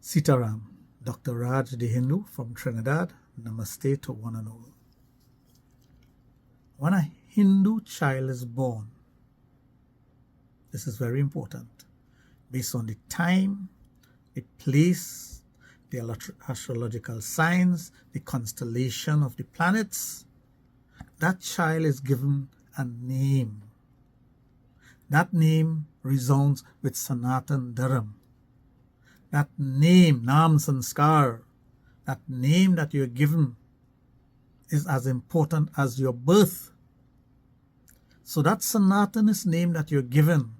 Sitaram, Dr. Raj the Hindu from Trinidad. Namaste to one and all. When a Hindu child is born, this is very important, based on the time, the place, the astrological signs, the constellation of the planets, that child is given a name. That name resounds with Sanatan Dharam. That name, Nam Sanskar, that name that you're given is as important as your birth. So that Sanatanist name that you're given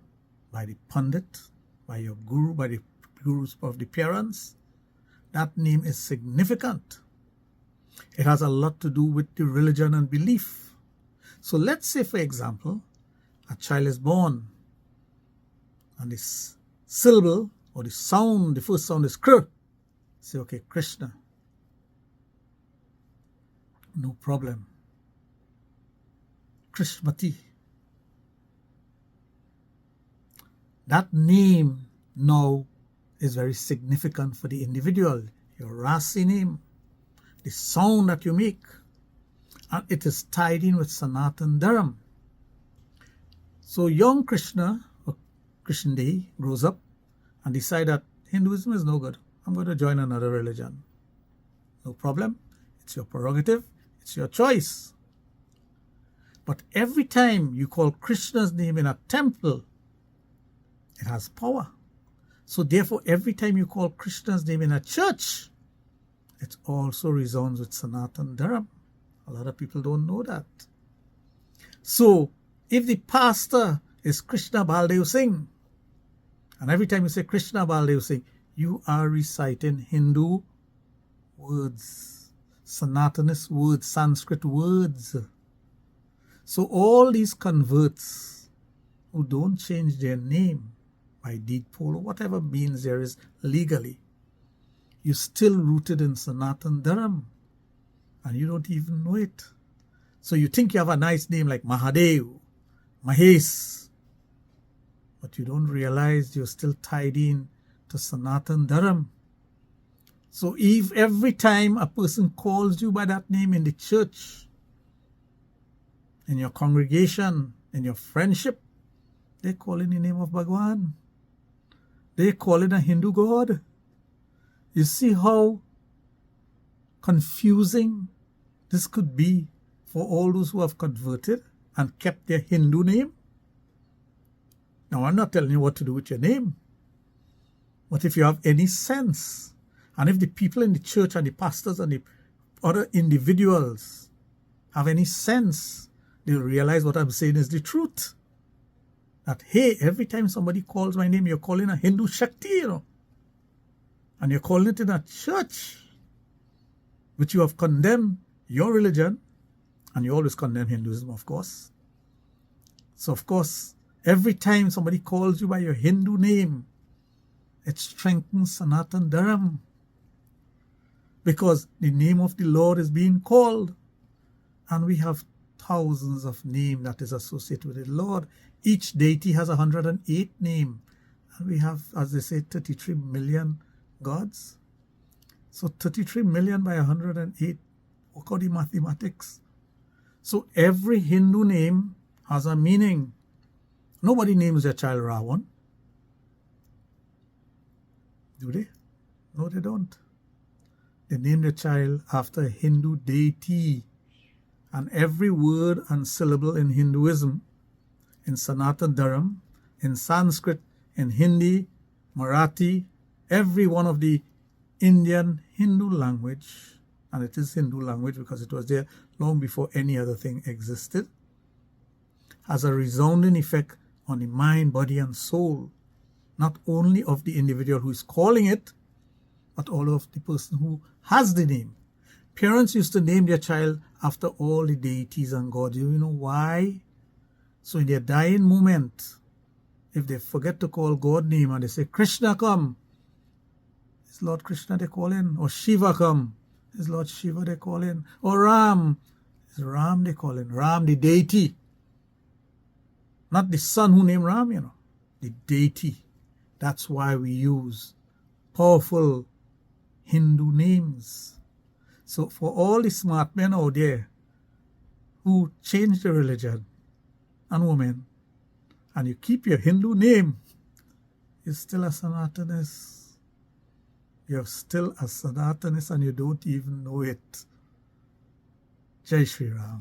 by the Pandit, by your Guru, by the Gurus of the parents, that name is significant. It has a lot to do with the religion and belief. So let's say, for example, a child is born and this syllable or the sound, the first sound is Kr. Say, okay, Krishna. No problem. Krishnamati. That name now is very significant for the individual. Your Rasi name, the sound that you make, and it is tied in with Sanatan Dharam. So young Krishna, or Krishna Day, grows up and decides that Hinduism is no good. I'm going to join another religion. No problem. It's your prerogative. It's your choice. But every time you call Krishna's name in a temple, it has power. So therefore, every time you call Krishna's name in a church, it also resounds with Sanatan Dharam. A lot of people don't know that. So if the pastor is Krishna Baldev Singh, and every time you say Krishna Baldev Singh, you are reciting Hindu words, Sanatanist words, Sanskrit words. So all these converts who don't change their name by deed poll or whatever means there is legally, you're still rooted in Sanatan Dharam and you don't even know it. So you think you have a nice name like Mahadev, Mahesh, but you don't realize you're still tied in to Sanatan Dharam. So if every time a person calls you by that name in the church, in your congregation, in your friendship, they call in the name of Bhagwan. They call in a Hindu god. You see how confusing this could be for all those who have converted and kept their Hindu name? Now, I'm not telling you what to do with your name. But if you have any sense, and if the people in the church and the pastors and the other individuals have any sense, they'll realize what I'm saying is the truth. That, hey, every time somebody calls my name, you're calling a Hindu Shakti, you know. And you're calling it in a church, which you have condemned your religion, and you always condemn Hinduism, of course. So, of course, every time somebody calls you by your Hindu name, it strengthens Sanatan Dharam. Because the name of the Lord is being called. And we have thousands of names that is associated with the Lord. Each deity has 108 names. And we have, as they say, 33 million gods. So 33 million by 108. Work out the mathematics. So every Hindu name has a meaning. Nobody names their child Ravan. Do they? No, they don't. They name their child after a Hindu deity. And every word and syllable in Hinduism, in Sanatan Dharam, in Sanskrit, in Hindi, Marathi, every one of the Indian Hindu language, and it is Hindu language because it was there long before any other thing existed, has a resounding effect on the mind, body, and soul, not only of the individual who is calling it, but all of the person who has the name. Parents used to name their child after all the deities and gods. You know why? So in their dying moment, if they forget to call God name and they say, Krishna come, it's Lord Krishna they call in. Or Shiva come, it's Lord Shiva they call in. Or Ram, it's Ram they call in. Ram, the deity. Not the son who named Ram, you know. The deity. That's why we use powerful Hindu names. So for all the smart men out there who change the religion and women, and you keep your Hindu name, you're still a Sanatanist. You're still a Sanatanist and you don't even know it. Jai Shri Ram.